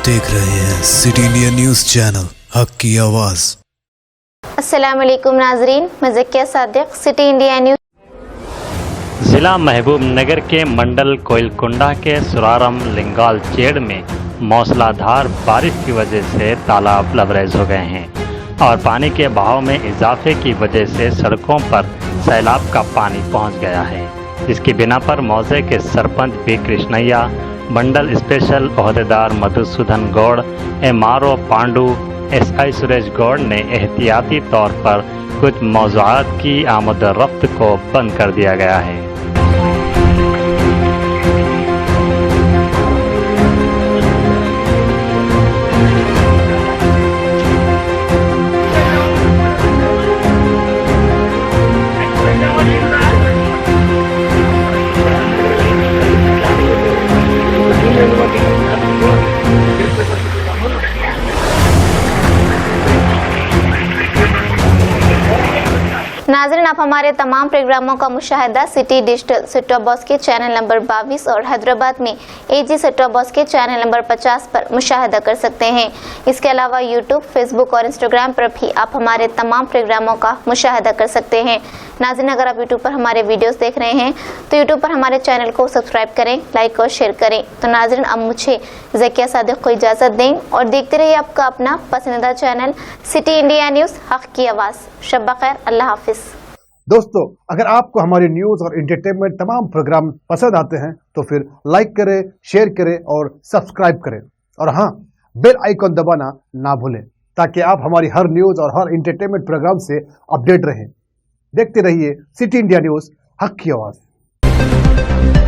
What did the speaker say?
देख रहे हैं सिटी इंडिया न्यूज चैनल, हक की आवाज। अस्सलाम वालेकुम नाजरीन, मैं Zakia Sadiq, city India news. जिला महबूब नगर के मंडल कोयलकुंडा के सुरारम लिंगाल चेड़ में मूसलाधार बारिश की वजह से तालाब लबरेज हो गए हैं और पानी के बहाव में इजाफे की वजह से सड़कों पर सैलाब का पानी पहुंच गया है। इसकी बिना पर मौजे के सरपंच पी कृष्णैया, मंडल स्पेशल ओहदेदार मधुसूदन गौड़, MRO पांडू, SI सुरेश गौड़ ने एहतियाती तौर पर कुछ मौज़ूआत की आमद रफ्त को बंद कर दिया गया है। नाज़रीन, आप हमारे तमाम प्रोग्रामों का मुशाहिदा city digital set top box के चैनल नंबर 22 और हैदराबाद में AG सेट टॉप बॉक्स के चैनल नंबर 50 पर मुशाहिदा कर सकते हैं। इसके अलावा यूट्यूब, फेसबुक और इंस्टाग्राम पर भी आप हमारे तमाम प्रोग्रामों का मुशाहिदा कर सकते हैं। नाज़रीन, अगर आप यूट्यूब पर हमारे वीडियोस देख रहे हैं तो यूट्यूब पर हमारे चैनल को सब्सक्राइब करें, लाइक और शेयर करें। तो नाज़रीन, अब मुझे ज़किया सादिक को इजाज़त दें और देखते रहिए आपका अपना पसंदीदा चैनल सिटी इंडिया न्यूज़, हक की आवाज़। शब बखैर, अल्लाह हाफिज़। दोस्तों, अगर आपको हमारे न्यूज़ और एंटरटेनमेंट तमाम प्रोग्राम पसंद आते हैं तो फिर लाइक करें, शेयर करें और सब्सक्राइब करें। और हाँ, बेल आइकन दबाना ना भूलें ताकि आप हमारी हर न्यूज़ और हर एंटरटेनमेंट प्रोग्राम से अपडेट रहें। देखते रहिए सिटी इंडिया न्यूज़, हक की आवाज़।